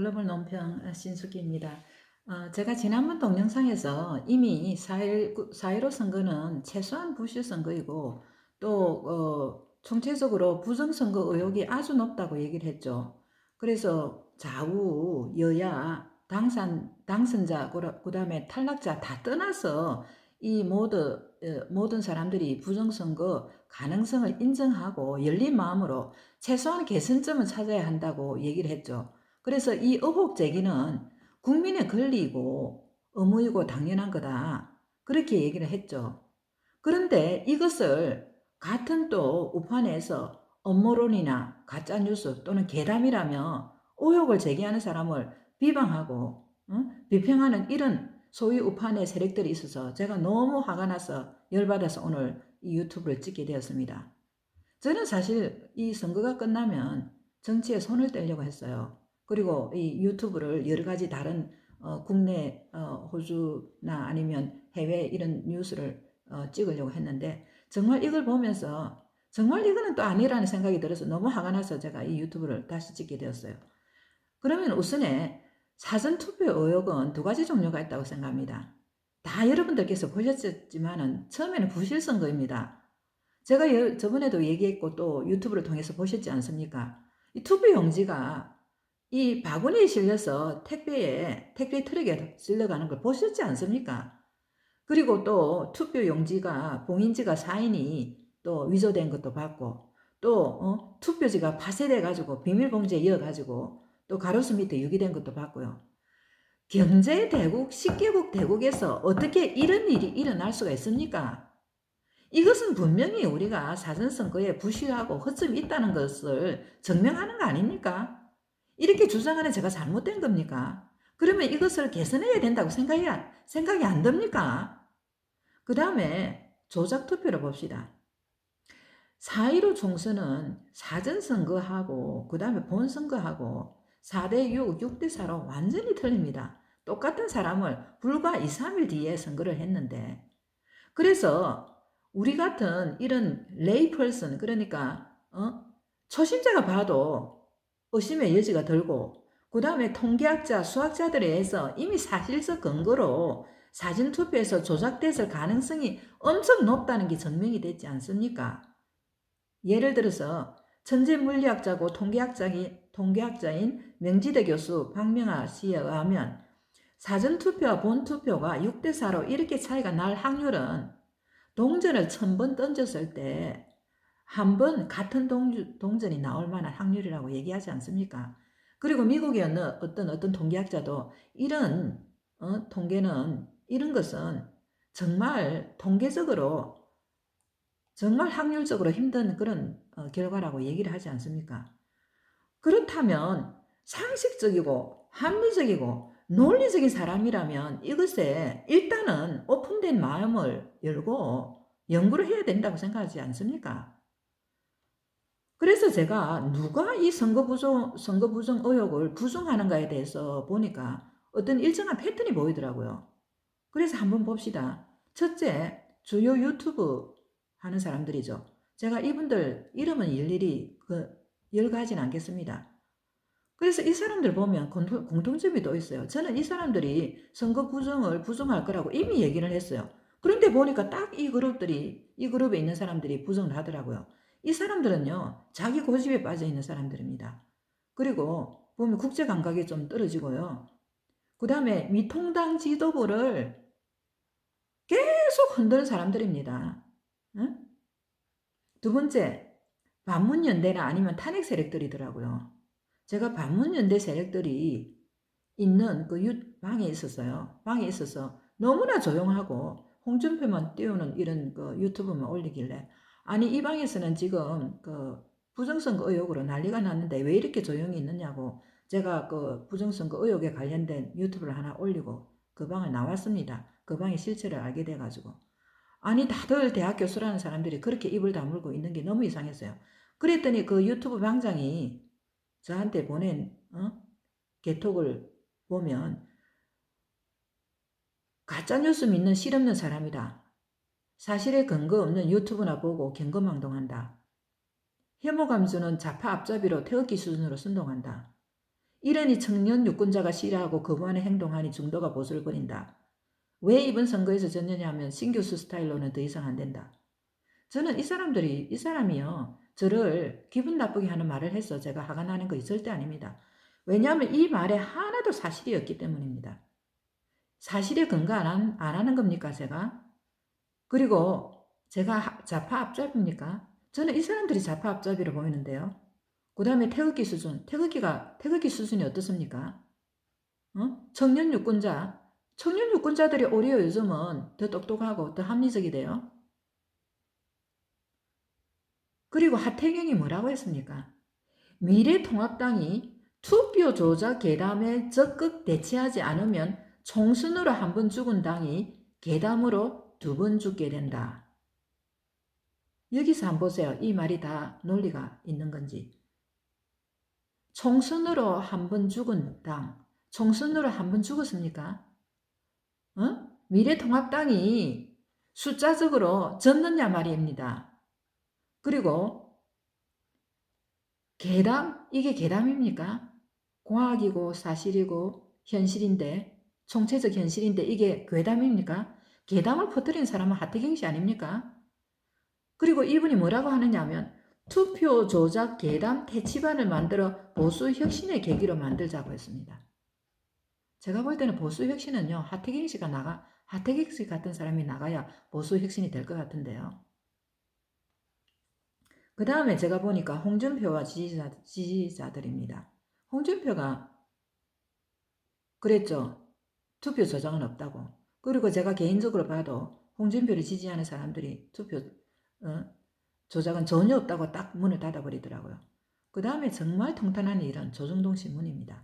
글로벌 논평 신숙기입니다. 제가 지난번 동영상에서 이미 4.15 선거는 최소한 부실 선거이고 또 총체적으로 부정선거 의혹이 아주 높다고 얘기를 했죠. 그래서 좌우 여야 당선자 그다음에 탈락자 다 떠나서 이 모든 사람들이 부정선거 가능성을 인정하고 열린 마음으로 최소한 개선점을 찾아야 한다고 얘기를 했죠. 그래서 이 의혹 제기는 국민의 권리이고 의무이고 당연한 거다. 그렇게 얘기를 했죠. 그런데 이것을 같은 또 우판에서 음모론이나 가짜뉴스 또는 괴담이라며 의혹을 제기하는 사람을 비방하고 비평하는 이런 소위 우판의 세력들이 있어서 제가 너무 화가 나서 열받아서 오늘 이 유튜브를 찍게 되었습니다. 저는 사실 이 선거가 끝나면 정치에 손을 떼려고 했어요. 그리고 이 유튜브를 여러 가지 다른 국내 호주나 아니면 해외 이런 뉴스를 찍으려고 했는데 정말 이걸 보면서 정말 이거는 또 아니라는 생각이 들어서 너무 화가 나서 제가 이 유튜브를 다시 찍게 되었어요. 그러면 우선에 사전투표 의혹은 두 가지 종류가 있다고 생각합니다. 다 여러분들께서 보셨지만은 처음에는 부실선거입니다. 제가 저번에도 얘기했고 또 유튜브를 통해서 보셨지 않습니까? 이 투표용지가 이 바구니에 실려서 택배 트럭에 실려가는 걸 보셨지 않습니까? 그리고 또 투표용지가 봉인지가 사인이 또 위조된 것도 봤고 또 투표지가 파쇄돼 가지고 비밀봉지에 이어 가지고 또 가로수 밑에 유기된 것도 봤고요. 경제대국 10개국 대국에서 어떻게 이런 일이 일어날 수가 있습니까? 이것은 분명히 우리가 사전선거에 부실하고 허점이 있다는 것을 증명하는 거 아닙니까? 이렇게 주장하는 제가 잘못된 겁니까? 그러면 이것을 개선해야 된다고 생각이 안 듭니까? 그 다음에 조작투표를 봅시다. 4.15 총선은 사전선거하고 그 다음에 본선거하고 4대6, 6대4로 완전히 틀립니다. 똑같은 사람을 불과 2, 3일 뒤에 선거를 했는데 그래서 우리 같은 이런 레이펄슨 그러니까 초심자가 봐도 의심의 여지가 들고 그 다음에 통계학자, 수학자들에 의해서 이미 사실적 근거로 사전투표에서 조작됐을 가능성이 엄청 높다는 게 증명이 됐지 않습니까? 예를 들어서 천재 물리학자고 통계학자인 명지대 교수 박명아 씨에 의하면 사전투표와 본투표가 6대4로 이렇게 차이가 날 확률은 동전을 1000번 던졌을 때 한 번 같은 동전이 나올 만한 확률이라고 얘기하지 않습니까? 그리고 미국의 어떤 통계학자도 이런 통계는 이런 것은 정말 통계적으로 정말 확률적으로 힘든 그런 결과라고 얘기를 하지 않습니까? 그렇다면 상식적이고 합리적이고 논리적인 사람이라면 이것에 일단은 오픈된 마음을 열고 연구를 해야 된다고 생각하지 않습니까? 그래서 제가 누가 이 선거 부정 의혹을 부정하는가에 대해서 보니까 어떤 일정한 패턴이 보이더라고요. 그래서 한번 봅시다. 첫째, 주요 유튜브 하는 사람들이죠. 제가 이분들 이름은 일일이 열거하진 않겠습니다. 그래서 이 사람들 보면 공통점이 또 있어요. 저는 이 사람들이 선거 부정을 부정할 거라고 이미 얘기를 했어요. 그런데 보니까 딱 이 그룹에 있는 사람들이 부정을 하더라고요. 이 사람들은요, 자기 고집에 빠져 있는 사람들입니다. 그리고 보면 국제 감각이 좀 떨어지고요. 그 다음에 미통당 지도부를 계속 흔드는 사람들입니다. 응? 두 번째, 반문연대나 아니면 탄핵 세력들이더라고요. 제가 반문연대 세력들이 있는 방에 있었어요. 방에 있어서 너무나 조용하고 홍준표만 띄우는 이런 유튜브만 올리길래 아니 이 방에서는 지금 부정선거 의혹으로 난리가 났는데 왜 이렇게 조용히 있느냐고 제가 부정선거 의혹에 관련된 유튜브를 하나 올리고 그 방을 나왔습니다. 그 방의 실체를 알게 돼가지고 아니 다들 대학 교수라는 사람들이 그렇게 입을 다물고 있는 게 너무 이상했어요. 그랬더니 그 유튜브 방장이 저한테 보낸 개톡을 보면 가짜뉴스 믿는 실없는 사람이다. 사실에 근거 없는 유튜브나 보고 경거망동한다. 혐오감 주는 좌파 앞잡이로 태극기 수준으로 순동한다. 이러니 청년 유권자가 싫어하고 거부하는 행동하니 중도가 보수를 버린다. 왜 이번 선거에서 졌느냐 하면 신교수 스타일로는 더 이상 안 된다. 저는 이 사람이요. 저를 기분 나쁘게 하는 말을 해서 제가 화가 나는 거 절대 아닙니다. 왜냐하면 이 말에 하나도 사실이 없기 때문입니다. 사실에 근거 안 하는 겁니까, 제가? 그리고 제가 좌파 앞잡입니까? 저는 이 사람들이 좌파 앞잡이로 보이는데요. 그 다음에 태극기 수준. 태극기 수준이 어떻습니까? 청년 유권자들이 오히려 요즘은 더 똑똑하고 더 합리적이 돼요. 그리고 하태경이 뭐라고 했습니까? 미래통합당이 투표 조작 괴담에 적극 대처하지 않으면 총선으로 한 번 죽은 당이 괴담으로 두 번 죽게 된다. 여기서 한번 보세요. 이 말이 다 논리가 있는 건지. 총선으로 한 번 죽은 당, 총선으로 한 번 죽었습니까? 미래통합당이 숫자적으로 졌느냐 말입니다. 그리고 괴담? 이게 괴담입니까? 공학이고 사실이고 현실인데, 총체적 현실인데 이게 괴담입니까? 괴담을 퍼뜨린 사람은 하태경 씨 아닙니까? 그리고 이분이 뭐라고 하느냐 하면 투표 조작 괴담 퇴치반을 만들어 보수 혁신의 계기로 만들자고 했습니다. 제가 볼 때는 보수 혁신은요, 하태경 씨 같은 사람이 나가야 보수 혁신이 될 것 같은데요. 그 다음에 제가 보니까 홍준표와 지지자들입니다. 홍준표가 그랬죠. 투표 조작은 없다고. 그리고 제가 개인적으로 봐도 홍준표를 지지하는 사람들이 투표 조작은 전혀 없다고 딱 문을 닫아버리더라고요. 그 다음에 정말 통탄한 일은 조중동 신문입니다.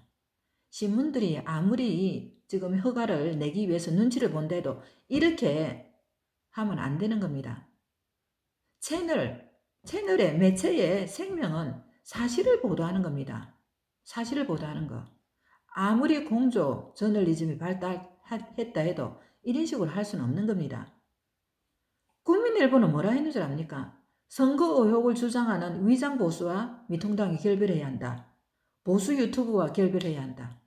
신문들이 아무리 지금 허가를 내기 위해서 눈치를 본데도 이렇게 하면 안 되는 겁니다. 채널의 매체의 생명은 사실을 보도하는 겁니다. 사실을 보도하는 거. 아무리 공조 저널리즘이 발달했다 해도 이런 식으로 할 수는 없는 겁니다. 국민일보는 뭐라 했는 줄 압니까? 선거 의혹을 주장하는 위장 보수와 미통당이 결별해야 한다. 보수 유튜브와 결별해야 한다.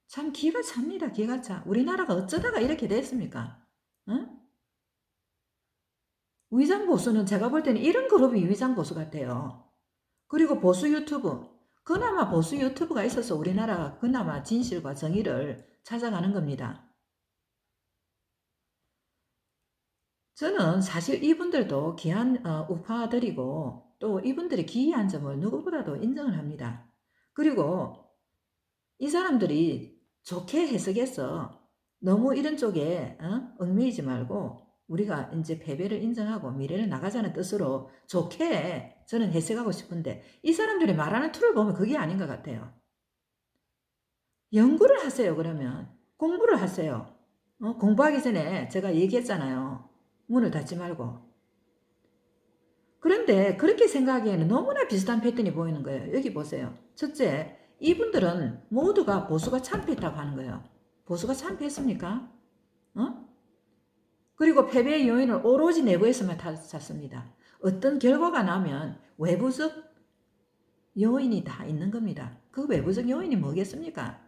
참 기가 찹니다. 기가 차. 우리나라가 어쩌다가 이렇게 됐습니까? 응? 위장 보수는 제가 볼 때는 이런 그룹이 위장 보수 같아요. 그리고 보수 유튜브. 그나마 보수 유튜브가 있어서 우리나라가 그나마 진실과 정의를 찾아가는 겁니다. 저는 사실 이분들도 귀한 우파들이고 또 이분들이 기이한 점을 누구보다도 인정을 합니다. 그리고 이 사람들이 좋게 해석해서 너무 이런 쪽에 얽매이지 말고 우리가 이제 패배를 인정하고 미래를 나가자는 뜻으로 좋게 저는 해석하고 싶은데 이 사람들이 말하는 틀을 보면 그게 아닌 것 같아요. 연구를 하세요. 그러면 공부를 하세요. 공부하기 전에 제가 얘기했잖아요. 문을 닫지 말고. 그런데 그렇게 생각하기에는 너무나 비슷한 패턴이 보이는 거예요. 여기 보세요. 첫째, 이분들은 모두가 보수가 참패했다고 하는 거예요. 보수가 참패했습니까? 그리고 패배의 요인을 오로지 내부에서만 찾습니다. 어떤 결과가 나면 외부적 요인이 다 있는 겁니다. 그 외부적 요인이 뭐겠습니까?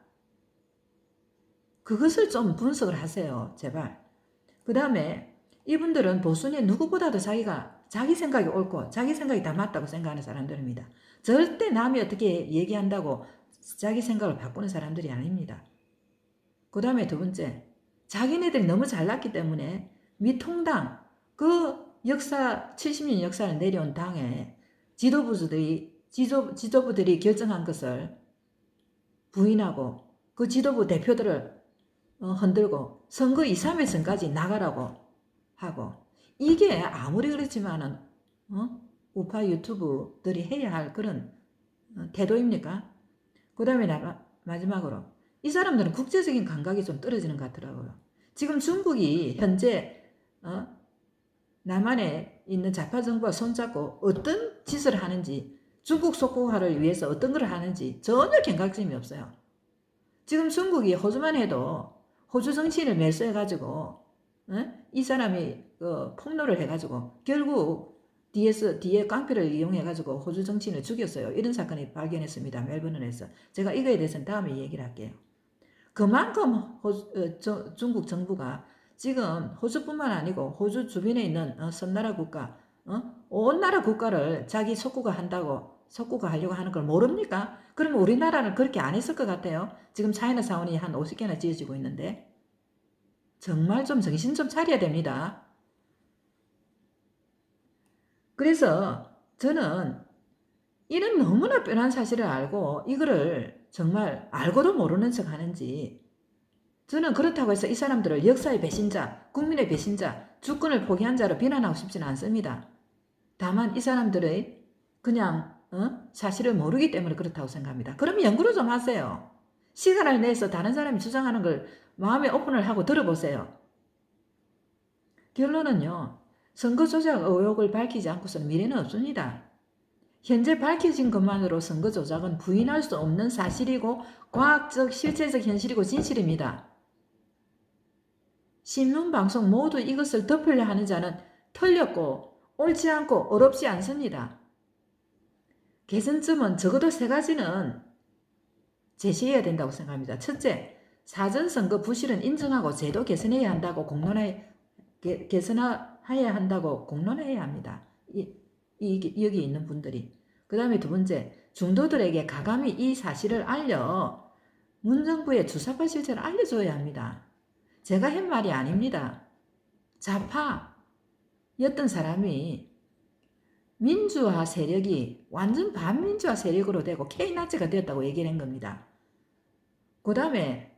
그것을 좀 분석을 하세요. 제발. 그 다음에 이분들은 보수의 누구보다도 자기 생각이 옳고 자기 생각이 다 맞다고 생각하는 사람들입니다. 절대 남이 어떻게 얘기한다고 자기 생각을 바꾸는 사람들이 아닙니다. 그 다음에 두 번째, 자기네들이 너무 잘났기 때문에 미통당, 그 역사, 70년 역사를 내려온 당에 지도부들이 결정한 것을 부인하고 그 지도부 대표들을 흔들고 선거 2, 3일 전까지 나가라고 하고 이게 아무리 그렇지만은 우파 유튜브들이 해야 할 그런 태도입니까? 그 다음에 마지막으로 이 사람들은 국제적인 감각이 좀 떨어지는 것 같더라고요. 지금 중국이 현재 남한에 있는 좌파 정부와 손잡고 어떤 짓을 하는지 중국 속국화를 위해서 어떤 걸 하는지 전혀 경각심이 없어요. 지금 중국이 호주만 해도 호주 정치인을 매수해가지고 이 사람이 폭로를 해가지고 결국 뒤에 깡패를 이용해가지고 호주 정치인을 죽였어요. 이런 사건이 발견했습니다. 멜버른에서. 제가 이거에 대해서는 다음에 얘기를 할게요. 그만큼 중국 정부가 지금 호주뿐만 아니고 호주 주변에 있는 섬나라 국가, 온 나라 국가를 자기 속구가 하려고 하는 걸 모릅니까? 그러면 우리나라는 그렇게 안 했을 것 같아요. 지금 차이나 사원이 한 50개나 지어지고 있는데 정말 좀 정신 좀 차려야 됩니다. 그래서 저는 이런 너무나 뻔한 사실을 알고 이거를 정말 알고도 모르는 척 하는지, 저는 그렇다고 해서 이 사람들을 역사의 배신자, 국민의 배신자, 주권을 포기한 자로 비난하고 싶지는 않습니다. 다만 이 사람들의 그냥 사실을 모르기 때문에 그렇다고 생각합니다. 그러면 연구를 좀 하세요. 시간을 내서 다른 사람이 주장하는 걸 마음에 오픈을 하고 들어보세요. 결론은요. 선거 조작 의혹을 밝히지 않고서는 미래는 없습니다. 현재 밝혀진 것만으로 선거 조작은 부인할 수 없는 사실이고 과학적, 실체적 현실이고 진실입니다. 신문, 방송 모두 이것을 덮으려 하는 자는 틀렸고 옳지 않고 어렵지 않습니다. 개선점은 적어도 3가지는 제시해야 된다고 생각합니다. 첫째, 사전선거 부실은 인정하고 제도 개선해야 한다고 개선해야 한다고 공론해야 합니다. 여기 있는 분들이. 그 다음에 2번째, 중도들에게 가감히 이 사실을 알려 문정부의 주사파 실체를 알려줘야 합니다. 제가 한 말이 아닙니다. 좌파였던 사람이 민주화 세력이 완전 반민주화 세력으로 되고 K나치가 되었다고 얘기를 한 겁니다. 그 다음에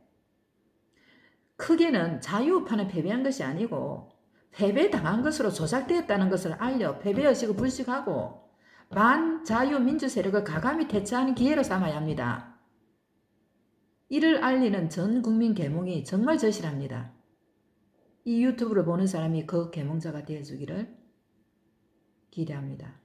크게는 자유우파는 패배한 것이 아니고 패배당한 것으로 조작되었다는 것을 알려 패배의식을 불식하고 반자유민주 세력을 가감히 대처하는 기회로 삼아야 합니다. 이를 알리는 전 국민 계몽이 정말 절실합니다. 이 유튜브를 보는 사람이 그 계몽자가 되어주기를 기대합니다.